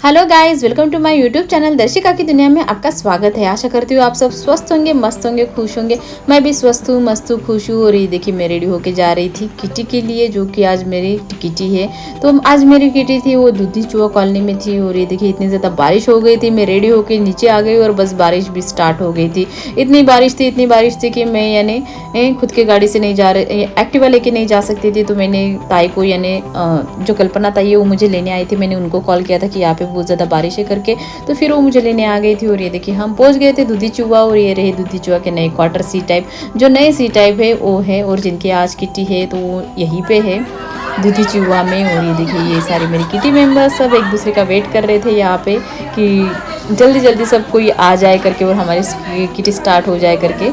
Hello guys, welcome to my YouTube channel Darshika की दुनिया में आपका स्वागत है। आशा करती हूँ आप सब स्वस्थ होंगे, मस्त होंगे, खुश होंगे। मैं भी स्वस्थ हूँ, मस्त हूँ, खुश हूँ। और ये देखिए मैं रेडी होके जा रही थी किटी के लिए, जो कि आज मेरी किटी है। तो आज मेरी किटी थी वो दूधी चुहा कॉलोनी में थी। और ये देखिए इतनी ज़्यादा बारिश हो गई थी, मैं रेडी होके नीचे आ गई और बस बारिश भी स्टार्ट हो गई थी। इतनी बारिश थी कि मैं यानी खुद के गाड़ी से नहीं जा रही, एक्टिवा लेके नहीं जा सकती थी। तो मैंने ताई को यानी जो कल्पना ताई है वो मुझे लेने आई थी, मैंने उनको कॉल किया था कि यहाँ पे बहुत ज़्यादा बारिश है करके। तो फिर वो मुझे लेने आ गई थी। और ये देखिए हम पहुंच गए थे दूधी चुहा। और ये रहे दूधी चुहा के नए क्वार्टर सी टाइप, जो नए सी टाइप है वो है। और जिनकी आज किटी है तो वो यहीं पे है दूधी चुहा में। और ये देखिए ये सारे मेरे किटी मेंबर्स सब एक दूसरे का वेट कर रहे थे यहाँ पे कि जल्दी जल्दी सब कोई आ जाए करके और हमारी किटी स्टार्ट हो जाए करके।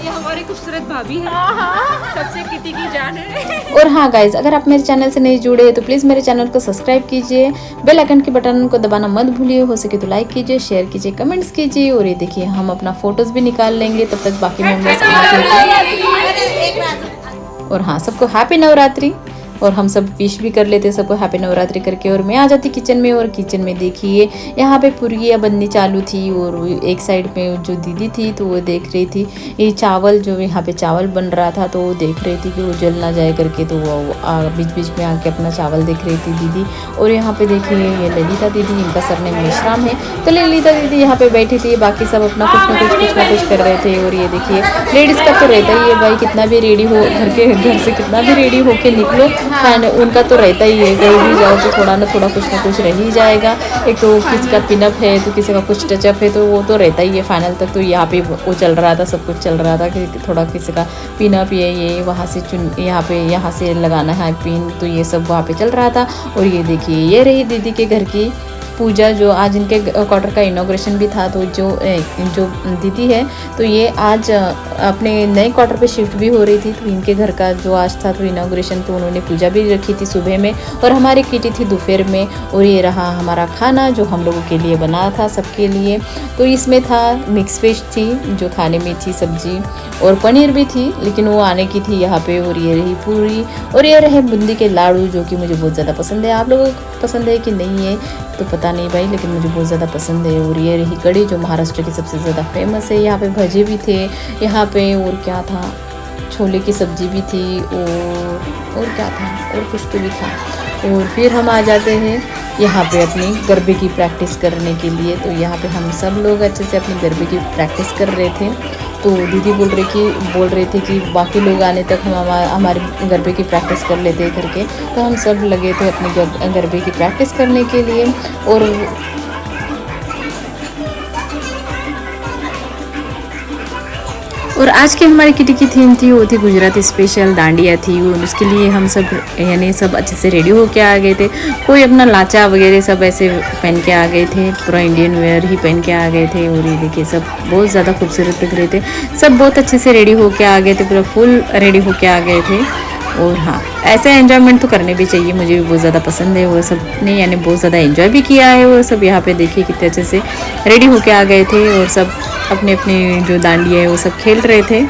हमारी खूबसूरत भाभी है, सबसे किटी की जान है। और हाँ गाइज, अगर आप मेरे चैनल से नहीं जुड़े तो प्लीज़ मेरे चैनल को सब्सक्राइब कीजिए, बेल आइकन के बटन को दबाना मत भूलिए। हो सके तो लाइक कीजिए, शेयर कीजिए, कमेंट्स कीजिए। और ये देखिए हम अपना फोटोज़ भी निकाल लेंगे, तब तक बाकी मेम्बर्स और हाँ सबको हैप्पी नवरात्रि। और हम सब विश भी कर लेते सबको हैप्पी नवरात्रि करके। और मैं आ जाती किचन में। और किचन में देखिए यहाँ पे पुरियाँ बननी चालू थी। और एक साइड में जो दीदी थी तो वो देख रही थी ये चावल, जो यहाँ पे चावल बन रहा था तो वो देख रही थी कि वो जल ना जाए करके। तो वो बीच बीच में आके अपना चावल देख रही थी दीदी। और यहाँ पे देखिए ये ललिता दीदी, इनका सरनेम मेश्राम है। तो ललिता दीदी यहाँ पे बैठी थी, बाकी सब अपना कुछ ना कुछ कर रहे थे। और ये देखिए लेडीज़ का तो रहता ही है भाई, कितना भी रेडी हो घर से कितना भी रेडी होके निकलो, उनका तो रहता ही है। कहीं भी जाओ तो थोड़ा ना कुछ रह ही जाएगा। एक तो किसी का पिनअप है तो किसी का कुछ टचअप है, तो वो तो रहता ही है फाइनल तक। तो यहाँ पे वो चल रहा था, सब कुछ चल रहा था कि थोड़ा किसी का पिनअप ये वहाँ से यहाँ से लगाना है पिन, तो ये सब वहाँ पे चल रहा था। और ये देखिए ये रही दीदी के घर की पूजा, जो आज इनके क्वार्टर का इनॉग्रेशन भी था। तो जो दीदी है तो ये आज अपने नए क्वार्टर पे शिफ्ट भी हो रही थी। तो इनके घर का जो आज था तो इनॉग्रेशन, तो उन्होंने पूजा भी रखी थी सुबह में और हमारी किटी थी दोपहर में। और ये रहा हमारा खाना जो हम लोगों के लिए बना था सबके लिए। तो इसमें था मिक्स वेज थी जो खाने में थी, सब्जी और पनीर भी थी, लेकिन वो आने की थी यहाँ पे। और ये रही पूरी और ये रहे बूंदी के लाड़ू, जो कि मुझे बहुत ज़्यादा पसंद है। आप लोगों को पसंद है कि नहीं है तो पता नहीं भाई, लेकिन मुझे बहुत ज़्यादा पसंद है। और ये रही कड़ी, जो महाराष्ट्र की सबसे ज़्यादा फेमस है। यहाँ पे भजे भी थे यहाँ पे, और क्या था, छोले की सब्जी भी थी, और क्या था, और कुछ तो भी था। और फिर हम आ जाते हैं यहाँ पे अपनी गरबे की प्रैक्टिस करने के लिए। तो यहाँ पे हम सब लोग अच्छे से अपनी गरबे की प्रैक्टिस कर रहे थे। तो दीदी बोल रही थी कि बाकी लोग आने तक हम हमारे गरबे की प्रैक्टिस कर लेते करके। तो हम सब लगे थे अपनी गरबे की प्रैक्टिस करने के लिए। और आज की हमारी किटी की थीम थी वो थी गुजराती स्पेशल डांडिया थी। और उसके लिए हम सब यानी सब अच्छे से रेडी होके आ गए थे। कोई अपना लाचा वगैरह सब ऐसे पहन के आ गए थे, पूरा इंडियन वेयर ही पहन के आ गए थे। और ये देखिए सब बहुत ज़्यादा खूबसूरत लग रहे थे, सब बहुत अच्छे से रेडी होके आ गए थे, पूरा फुल रेडी होके आ गए थे। और हाँ, ऐसे एंजॉयमेंट तो करने भी चाहिए, मुझे भी बहुत ज़्यादा पसंद है। वो सब ने यानी बहुत ज़्यादा एंजॉय भी किया है। वो सब यहाँ पे देखिए कितने अच्छे से रेडी होके आ गए थे और सब अपने अपने जो डांडिया है वो सब खेल रहे थे।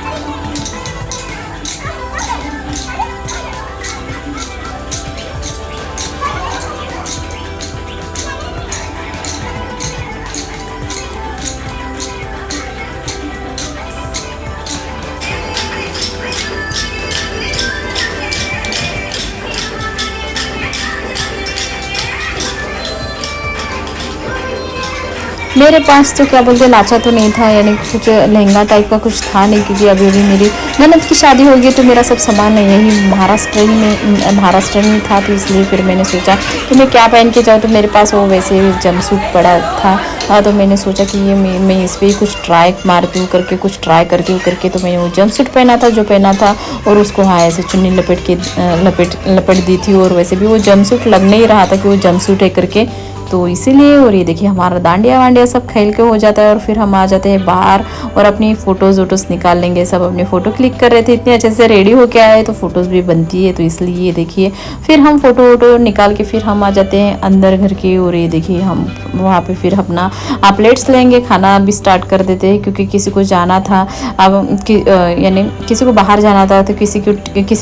मेरे पास तो क्या बोलते लाचा तो नहीं था, यानी कुछ लहंगा टाइप का कुछ था नहीं, क्योंकि अभी मेरी ननद की शादी होगी तो मेरा सब सामान यही महाराष्ट्र में था। तो इसलिए फिर मैंने सोचा कि मैं क्या पहन के जाऊँ। तो मेरे पास वो वैसे जंपसूट पड़ा था। तो मैंने सोचा कि ये मैं इस पर कुछ ट्राई मारती हूँ करके, कुछ ट्राई करती हूँ करके। तो मैंने वो जंपसूट पहना था और उसको हाँ ऐसे चुन्नी लपेट दी थी। और वैसे भी वो जंपसूट लग नहीं रहा था कि वो जंपसूट है करके, तो इसीलिए। और ये देखिए हमारा डांडिया वांडिया सब खेल के हो जाता है और फिर हम आ जाते हैं बाहर और अपनी फ़ोटोज़ वोटोज़ निकाल लेंगे। सब अपने फ़ोटो क्लिक कर रहे थे, इतने अच्छे से रेडी होके आए तो फ़ोटोज़ भी बनती है, तो इसलिए ये देखिए फिर हम फ़ोटो वोटो निकाल के फिर हम आ जाते हैं अंदर घर के। और ये देखिए हम वहाँ पे फिर अपना प्लेट्स लेंगे, खाना भी स्टार्ट कर देते हैं क्योंकि किसी को जाना था। अब यानी किसी को बाहर जाना था तो किसी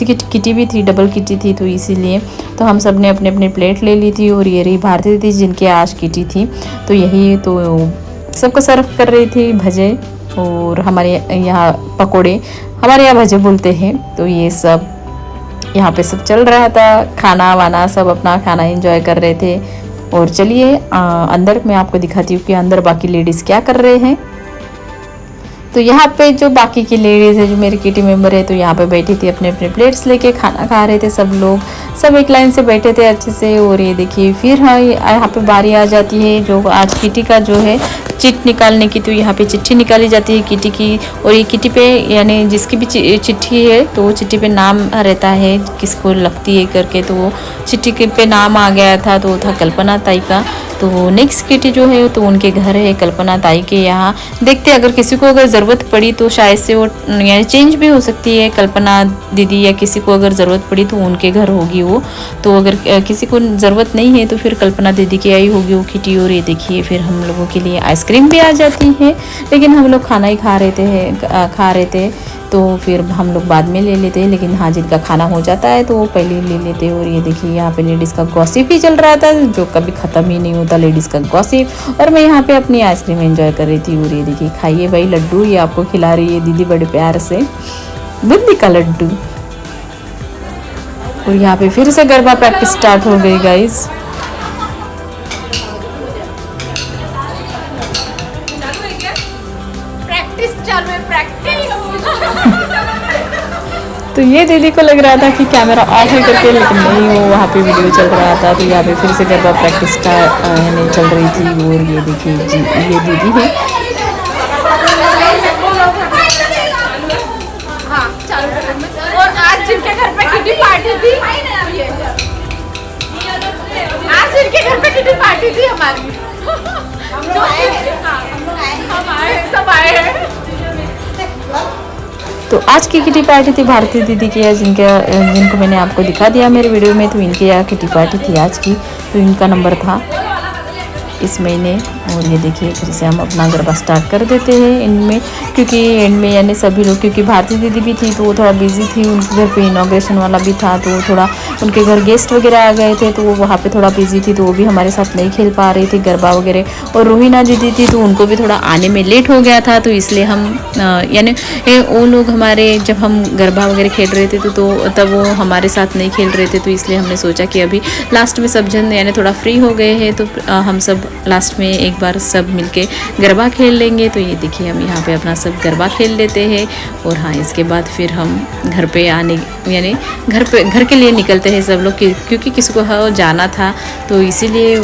की किटी भी थी, डबल किटी थी, तो इसीलिए तो हम सब ने अपने अपने प्लेट ले ली थी। और ये रही भारती थी जिनके आज किटी थी, तो यही तो सबको सर्व कर रही थी भजे और हमारे यहाँ पकोड़े, हमारे यहाँ भजे बोलते हैं। तो ये सब यहाँ पे सब चल रहा था, खाना वाना सब अपना खाना एंजॉय कर रहे थे। और चलिए अंदर मैं आपको दिखाती हूँ कि अंदर बाकी लेडीज़ क्या कर रहे हैं। तो यहाँ पे जो बाकी की लेडीज़ है, जो मेरी किटी मेंबर है, तो यहाँ पे बैठी थी अपने अपने प्लेट्स लेके खाना खा रहे थे सब लोग, सब एक लाइन से बैठे थे अच्छे से। और ये देखिए फिर हाँ यहाँ पे बारी आ जाती है जो आज किटी का जो है चिट निकालने की। तो यहाँ पे चिट्ठी निकाली जाती है किटी की, और ये किटी पे यानी जिसकी भी चिट्ठी है तो वो चिट्ठी पे नाम रहता है किसको लगती है करके। तो वो चिट्ठी पे नाम आ गया था, तो वो था कल्पना ताई का। तो नेक्स्ट किटी जो है तो उनके घर है कल्पना ताई के यहाँ। देखते अगर किसी को अगर ज़रूरत पड़ी तो शायद से वो यानी चेंज भी हो सकती है, कल्पना दीदी या किसी को अगर ज़रूरत पड़ी तो उनके घर होगी वो। तो अगर किसी को ज़रूरत नहीं है तो फिर कल्पना दीदी की आई होगी वो किटी। और ये देखिए फिर हम लोगों के लिए आइसक्रीम भी आ जाती है, लेकिन हम लोग खाना ही खा रहे थे तो फिर हम लोग बाद में ले लेते हैं। लेकिन हाँ जिनका खाना हो जाता है तो वो पहले ही ले लेते हैं। और ये देखिए यहाँ पे लेडीज़ का गॉसिप ही चल रहा था जो कभी ख़त्म ही नहीं होता, लेडीज़ का गॉसिप। और मैं यहाँ पे अपनी आइसक्रीम एंजॉय कर रही थी। और ये देखिए खाइए भाई लड्डू, ये आपको खिला रही है दीदी बड़े प्यार से, बूंदी का लड्डू। और यहाँ पे फिर से गरबा प्रैक्टिस स्टार्ट हो गई गाइज। तो ये दीदी को लग रहा था कि कैमरा ऑफ है करके, लेकिन नहीं, वो वहाँ पे वीडियो चल रहा था। तो यहाँ पे फिर से गरबा प्रैक्टिस यानी चल रही थी। और ये देखिए जी ये दीदी है। और आज जिनके घर पे किटी पार्टी थी, आज जिनके घर पे किटी पार्टी थी हमारी, हम आए, सब आए हैं। तो आज की किटी पार्टी थी भारती दीदी की, जिनको मैंने आपको दिखा दिया मेरे वीडियो में। तो इनके यहाँ किटी पार्टी थी आज की, तो इनका नंबर था इस महीने। और ये देखिए फिर से हम अपना गरबा स्टार्ट कर देते हैं एंड में, क्योंकि एंड में यानी सभी लोग, क्योंकि भारती दीदी भी थी तो वो थोड़ा बिजी थी, उनके घर पे इनॉग्रेशन वाला भी था, तो थोड़ा उनके घर गेस्ट वगैरह आ गए थे, तो वो वहाँ पे थोड़ा बिजी थी, तो वो भी हमारे साथ नहीं खेल पा रही थी गरबा वगैरह। और रोहिना दीदी थी तो उनको भी थोड़ा आने में लेट हो गया था, तो इसलिए हम यानी वो लोग हमारे जब हम गरबा वगैरह खेल रहे थे तो तब वो हमारे साथ नहीं खेल रहे थे। तो इसलिए हमने सोचा कि अभी लास्ट में सब जन यानी थोड़ा फ्री हो गए हैं तो हम सब लास्ट में एक बार सब मिलके गरबा खेल लेंगे। तो ये देखिए हम यहाँ पे अपना सब गरबा खेल लेते हैं। और हाँ इसके बाद फिर हम घर पे आने यानी घर के लिए निकलते हैं सब लोग, क्योंकि किसी को जाना था, तो इसीलिए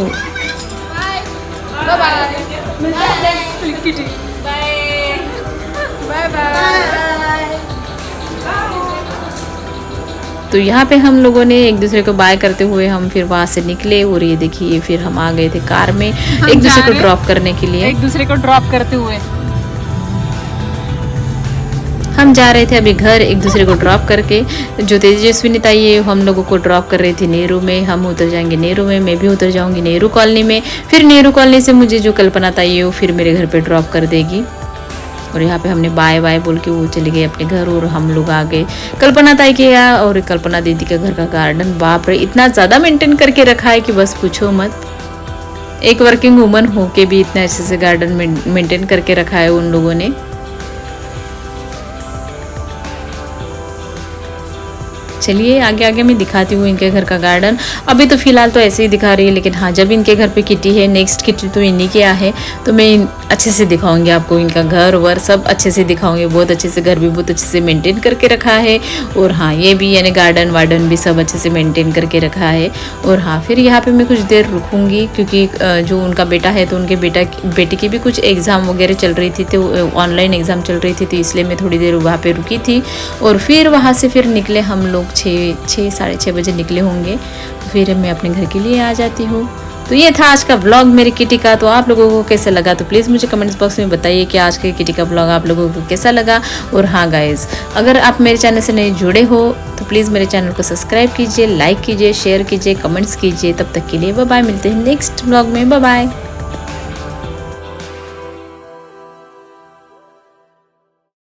तो यहाँ पे हम लोगों ने एक दूसरे को बाय करते हुए हम फिर वहाँ से निकले। और ये देखिए फिर हम आ गए थे कार में एक दूसरे को ड्रॉप करने के लिए, एक दूसरे को ड्रॉप करते हुए हम जा रहे थे अभी घर एक दूसरे को ड्रॉप करके। जो तेजस्विनी ताई है हम लोगों को ड्रॉप कर रही थी नेहरू में, हम उतर जाएंगे नेहरू में, मैं भी उतर जाऊंगी नेहरू कॉलोनी में, फिर नेहरू कॉलोनी से मुझे जो कल्पना ताई है वो फिर मेरे घर पे ड्रॉप कर देगी। और यहाँ पे हमने बाय बाय बोल के वो चले गए अपने घर और हम लोग आ गए कल्पना ताई के यहाँ। और कल्पना दीदी के घर का गार्डन बाप रे इतना ज़्यादा मेंटेन करके रखा है कि बस पूछो मत। एक वर्किंग वूमन होके भी इतना अच्छे से गार्डन मेंटेन करके रखा है उन लोगों ने। चलिए आगे आगे मैं दिखाती हूँ इनके घर का गार्डन। अभी तो फिलहाल तो ऐसे ही दिखा रही है, लेकिन हाँ जब इनके घर पे किटी है, नेक्स्ट किटी तो इन्हीं के यहाँ है, तो मैं अच्छे से दिखाऊंगी आपको इनका घर वर सब अच्छे से दिखाऊंगी। बहुत अच्छे से घर भी बहुत अच्छे से मेंटेन करके रखा है। और हाँ ये भी यानी गार्डन वार्डन भी सब अच्छे से मेंटेन करके रखा है। और हाँ फिर यहाँ पे मैं कुछ देर रुकूंगी, क्योंकि जो उनका बेटा है तो उनके बेटी की भी कुछ एग्ज़ाम वगैरह चल रही थी, तो ऑनलाइन एग्ज़ाम चल रही थी, तो इसलिए मैं थोड़ी देर वहाँ पर रुकी थी। और फिर वहाँ से फिर निकले हम लोग 6 साढ़े 6 बजे निकले होंगे। फिर मैं अपने घर के लिए आ जाती हूँ। तो ये था आज का व्लॉग मेरी किटी का। तो आप लोगों को कैसा लगा तो प्लीज़ मुझे कमेंट्स बॉक्स में बताइए कि आज के किटी का व्लॉग आप लोगों को कैसा लगा। और हाँ गाइज, अगर आप मेरे चैनल से नहीं जुड़े हो तो प्लीज़ मेरे चैनल को सब्सक्राइब कीजिए, लाइक कीजिए, शेयर कीजिए, कमेंट्स कीजिए। तब तक के लिए बाय बाय, मिलते हैं नेक्स्ट व्लॉग में। Bye bye.